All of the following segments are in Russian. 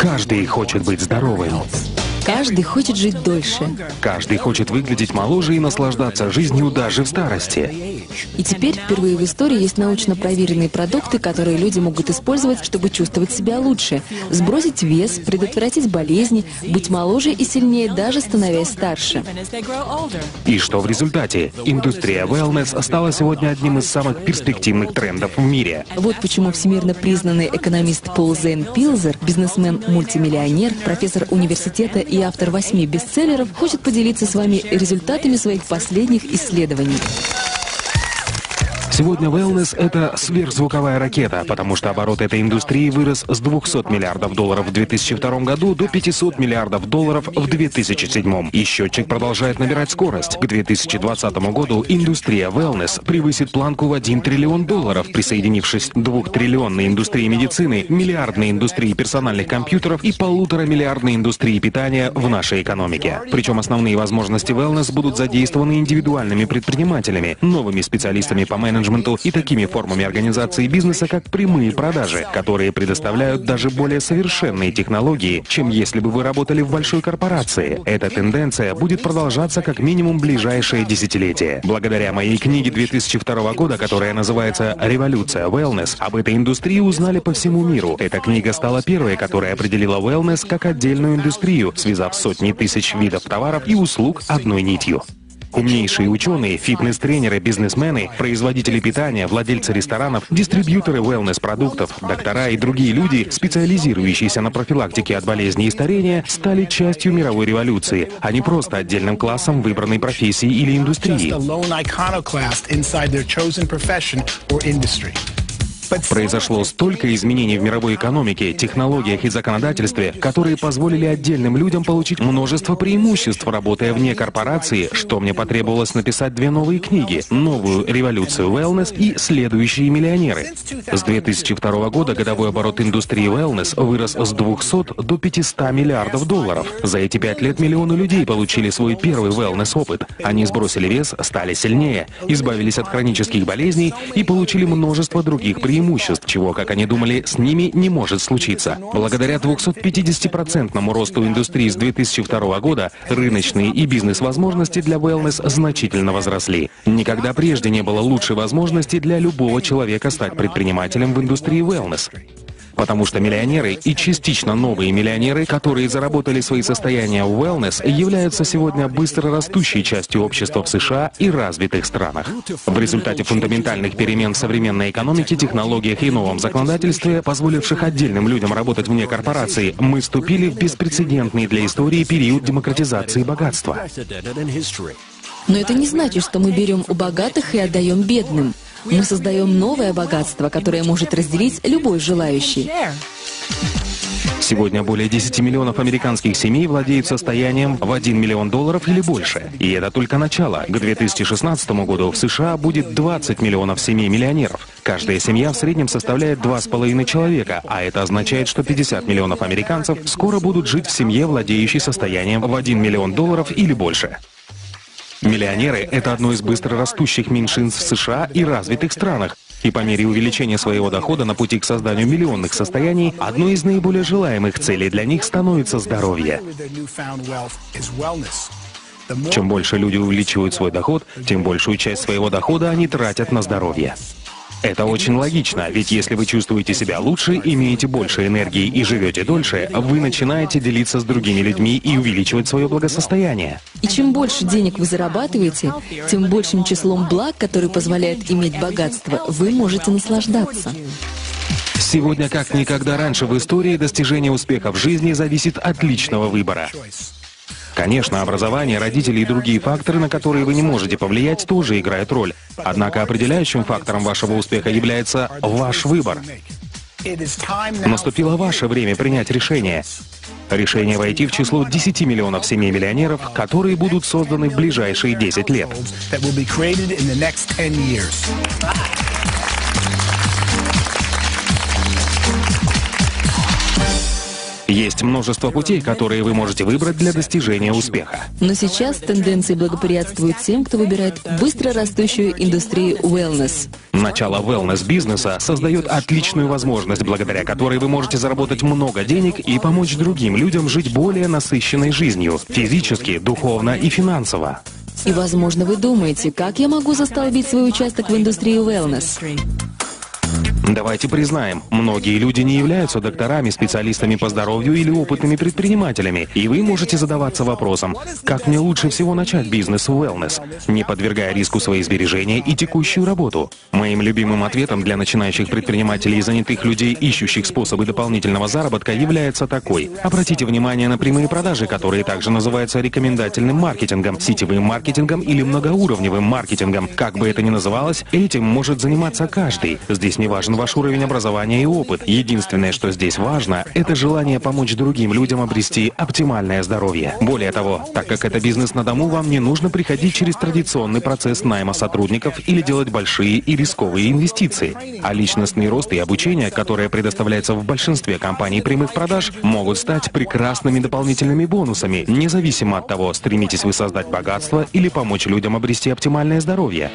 Каждый хочет быть здоровым. Каждый хочет жить дольше. Каждый хочет выглядеть моложе и наслаждаться жизнью даже в старости. И теперь впервые в истории есть научно проверенные продукты, которые люди могут использовать, чтобы чувствовать себя лучше, сбросить вес, предотвратить болезни, быть моложе и сильнее, даже становясь старше. И что в результате? Индустрия wellness стала сегодня одним из самых перспективных трендов в мире. Вот почему всемирно признанный экономист Пол Зейн Пилзер, бизнесмен-мультимиллионер, профессор университета и автор 8 бестселлеров, хочет поделиться с вами результатами своих последних исследований. Сегодня wellness — это сверхзвуковая ракета, потому что оборот этой индустрии вырос с 200 миллиардов долларов в 2002 году до 500 миллиардов долларов в 2007. И счетчик продолжает набирать скорость. К 2020 году индустрия wellness превысит планку в 1 триллион долларов, присоединившись к 2-триллионной индустрии медицины, миллиардной индустрии персональных компьютеров и 1,5-миллиардной индустрии питания в нашей экономике. Причем основные возможности wellness будут задействованы индивидуальными предпринимателями, новыми специалистами по менеджменту и такими формами организации бизнеса, как прямые продажи, которые предоставляют даже более совершенные технологии, чем если бы вы работали в большой корпорации. Эта тенденция будет продолжаться как минимум ближайшее десятилетие. Благодаря моей книге 2002 года, которая называется «Революция wellness», об этой индустрии узнали по всему миру. Эта книга стала первой, которая определила wellness как отдельную индустрию, связав сотни тысяч видов товаров и услуг одной нитью. Умнейшие ученые, фитнес-тренеры, бизнесмены, производители питания, владельцы ресторанов, дистрибьюторы wellness-продуктов, доктора и другие люди, специализирующиеся на профилактике от болезней и старения, стали частью мировой революции, а не просто отдельным классом выбранной профессии или индустрии. Произошло столько изменений в мировой экономике, технологиях и законодательстве, которые позволили отдельным людям получить множество преимуществ, работая вне корпорации, что мне потребовалось написать 2 новые книги: «Новую революцию wellness» и «Следующие миллионеры». С 2002 года годовой оборот индустрии wellness вырос с 200 до 500 миллиардов долларов. За эти 5 лет миллионы людей получили свой первый wellness-опыт. Они сбросили вес, стали сильнее, избавились от хронических болезней и получили множество других преимуществ, чего, как они думали, с ними не может случиться. Благодаря 250% росту индустрии с 2002 года рыночные и бизнес-возможности для wellness значительно возросли. Никогда прежде не было лучшей возможности для любого человека стать предпринимателем в индустрии wellness. Потому что миллионеры и частично новые миллионеры, которые заработали свои состояния в wellness, являются сегодня быстро растущей частью общества в США и развитых странах. В результате фундаментальных перемен в современной экономике, технологиях и новом законодательстве, позволивших отдельным людям работать вне корпораций, мы вступили в беспрецедентный для истории период демократизации богатства. Но это не значит, что мы берем у богатых и отдаем бедным. Мы создаем новое богатство, которое может разделить любой желающий. Сегодня более 10 миллионов американских семей владеют состоянием в 1 миллион долларов или больше. И это только начало. К 2016 году в США будет 20 миллионов семей-миллионеров. Каждая семья в среднем составляет 2,5 человека, а это означает, что 50 миллионов американцев скоро будут жить в семье, владеющей состоянием в 1 миллион долларов или больше. Миллионеры — это одно из быстро растущих меньшинств в США и развитых странах. И по мере увеличения своего дохода на пути к созданию миллионных состояний, одной из наиболее желаемых целей для них становится здоровье. Чем больше люди увеличивают свой доход, тем большую часть своего дохода они тратят на здоровье. Это очень логично, ведь если вы чувствуете себя лучше, имеете больше энергии и живете дольше, вы начинаете делиться с другими людьми и увеличивать свое благосостояние. И чем больше денег вы зарабатываете, тем большим числом благ, которые позволяют иметь богатство, вы можете наслаждаться. Сегодня, как никогда раньше в истории, достижение успеха в жизни зависит от личного выбора. Конечно, образование, родители и другие факторы, на которые вы не можете повлиять, тоже играют роль. Однако определяющим фактором вашего успеха является ваш выбор. Наступило ваше время принять решение. Решение войти в число 10 миллионов семей-миллионеров, которые будут созданы в ближайшие 10 лет. Есть множество путей, которые вы можете выбрать для достижения успеха. Но сейчас тенденции благоприятствуют тем, кто выбирает быстро растущую индустрию wellness. Начало wellness-бизнеса создает отличную возможность, благодаря которой вы можете заработать много денег и помочь другим людям жить более насыщенной жизнью, физически, духовно и финансово. И, возможно, вы думаете, как я могу застолбить свой участок в индустрии wellness? Давайте признаем, многие люди не являются докторами, специалистами по здоровью или опытными предпринимателями, и вы можете задаваться вопросом, как мне лучше всего начать бизнес в wellness, не подвергая риску свои сбережения и текущую работу. Моим любимым ответом для начинающих предпринимателей и занятых людей, ищущих способы дополнительного заработка, является такой. Обратите внимание на прямые продажи, которые также называются рекомендательным маркетингом, сетевым маркетингом или многоуровневым маркетингом. Как бы это ни называлось, этим может заниматься каждый. Здесь не важен ваш уровень образования и опыт. Единственное, что здесь важно, это желание помочь другим людям обрести оптимальное здоровье. Более того, так как это бизнес на дому, вам не нужно приходить через традиционный процесс найма сотрудников или делать большие и рисковые инвестиции. А личностный рост и обучение, которое предоставляется в большинстве компаний прямых продаж, могут стать прекрасными дополнительными бонусами, независимо от того, стремитесь вы создать богатство или помочь людям обрести оптимальное здоровье.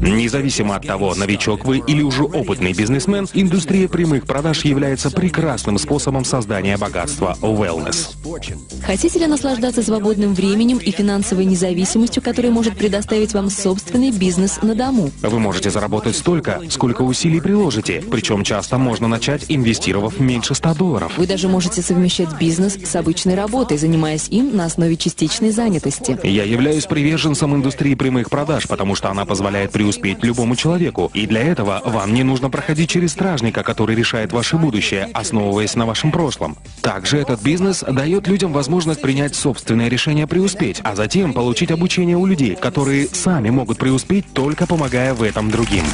Независимо от того, новичок вы или уже опытный бизнесмен, индустрия прямых продаж является прекрасным способом создания богатства в wellness. Хотите ли наслаждаться свободным временем и финансовой независимостью, которая может предоставить вам собственный бизнес на дому? Вы можете заработать столько, сколько усилий приложите, причем часто можно начать, инвестировав меньше $100. Вы даже можете совмещать бизнес с обычной работой, занимаясь им на основе частичной занятости. Я являюсь приверженцем индустрии прямых продаж, потому что она позволяет преуспеть любому человеку, и для этого вам не нужно проходить через стражника, который решает ваше будущее, основываясь на вашем прошлом. Также этот бизнес дает людям возможность принять собственное решение преуспеть, а затем получить обучение у людей, которые сами могут преуспеть, только помогая в этом другим.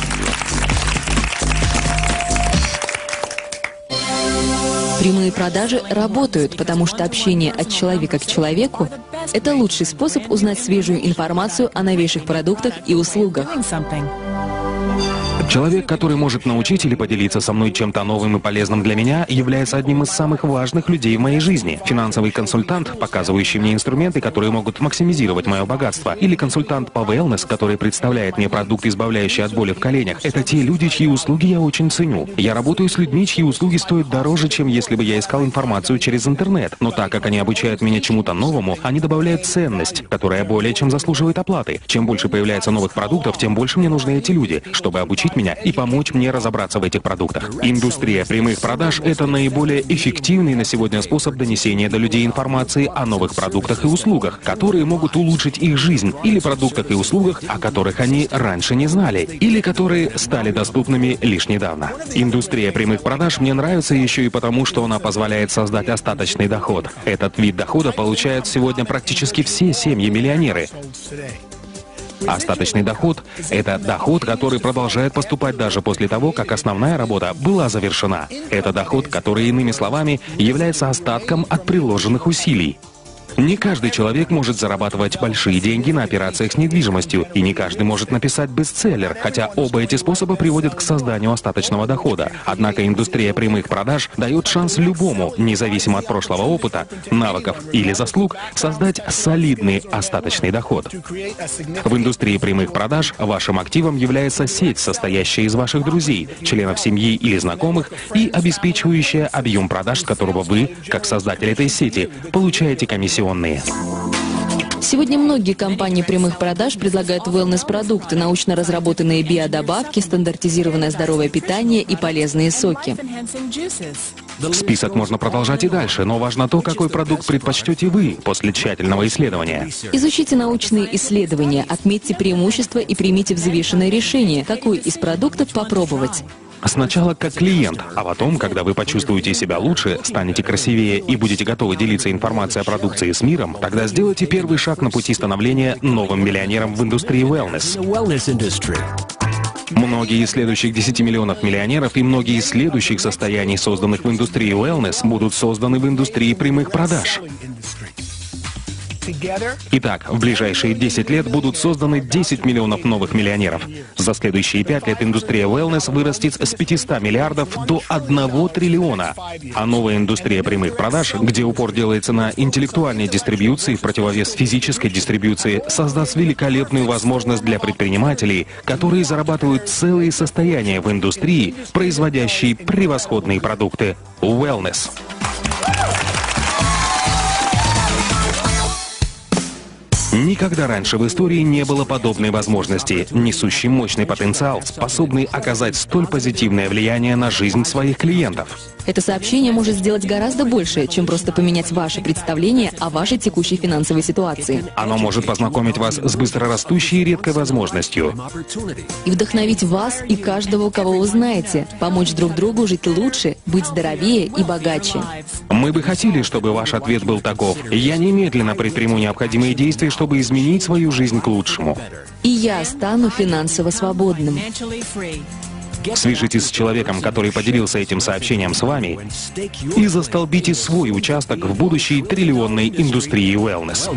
Прямые продажи работают, потому что общение от человека к человеку – это лучший способ узнать свежую информацию о новейших продуктах и услугах. Человек, который может научить или поделиться со мной чем-то новым и полезным для меня, является одним из самых важных людей в моей жизни. Финансовый консультант, показывающий мне инструменты, которые могут максимизировать мое богатство, или консультант по wellness, который представляет мне продукт, избавляющий от боли в коленях, это те люди, чьи услуги я очень ценю. Я работаю с людьми, чьи услуги стоят дороже, чем если бы я искал информацию через интернет. Но так как они обучают меня чему-то новому, они добавляют ценность, которая более чем заслуживает оплаты. Чем больше появляется новых продуктов, тем больше мне нужны эти люди, чтобы обучить меня и помочь мне разобраться в этих продуктах. Индустрия прямых продаж – это наиболее эффективный на сегодня способ донесения до людей информации о новых продуктах и услугах, которые могут улучшить их жизнь, или продуктах и услугах, о которых они раньше не знали, или которые стали доступными лишь недавно. Индустрия прямых продаж мне нравится еще и потому, что она позволяет создать остаточный доход. Этот вид дохода получают сегодня практически все семьи-миллионеры. Остаточный доход – это доход, который продолжает поступать даже после того, как основная работа была завершена. Это доход, который, иными словами, является остатком от приложенных усилий. Не каждый человек может зарабатывать большие деньги на операциях с недвижимостью, и не каждый может написать бестселлер, хотя оба эти способа приводят к созданию остаточного дохода. Однако индустрия прямых продаж дает шанс любому, независимо от прошлого опыта, навыков или заслуг, создать солидный остаточный доход. В индустрии прямых продаж вашим активом является сеть, состоящая из ваших друзей, членов семьи или знакомых, и обеспечивающая объем продаж, с которого вы, как создатель этой сети, получаете комиссионные. Сегодня многие компании прямых продаж предлагают wellness-продукты, научно разработанные биодобавки, стандартизированное здоровое питание и полезные соки. Список можно продолжать и дальше, но важно то, какой продукт предпочтете вы после тщательного исследования. Изучите научные исследования, отметьте преимущества и примите взвешенное решение, какой из продуктов попробовать. Сначала как клиент, а потом, когда вы почувствуете себя лучше, станете красивее и будете готовы делиться информацией о продукции с миром, тогда сделайте первый шаг на пути становления новым миллионером в индустрии wellness. Многие из следующих 10 миллионов миллионеров и многие из следующих состояний, созданных в индустрии wellness, будут созданы в индустрии прямых продаж. Итак, в ближайшие 10 лет будут созданы 10 миллионов новых миллионеров. За следующие 5 лет индустрия wellness вырастет с 500 миллиардов до 1 триллиона. А новая индустрия прямых продаж, где упор делается на интеллектуальной дистрибьюции в противовес физической дистрибьюции, создаст великолепную возможность для предпринимателей, которые зарабатывают целые состояния в индустрии, производящей превосходные продукты. Wellness. Никогда раньше в истории не было подобной возможности, несущей мощный потенциал, способный оказать столь позитивное влияние на жизнь своих клиентов. Это сообщение может сделать гораздо больше, чем просто поменять ваше представление о вашей текущей финансовой ситуации. Оно может познакомить вас с быстрорастущей и редкой возможностью. И вдохновить вас и каждого, кого вы знаете, помочь друг другу жить лучше, быть здоровее и богаче. Мы бы хотели, чтобы ваш ответ был таков: я немедленно предприму необходимые действия, чтобы изменить свою жизнь к лучшему. И я стану финансово свободным. Свяжитесь с человеком, который поделился этим сообщением с вами, и застолбите свой участок в будущей триллионной индустрии wellness.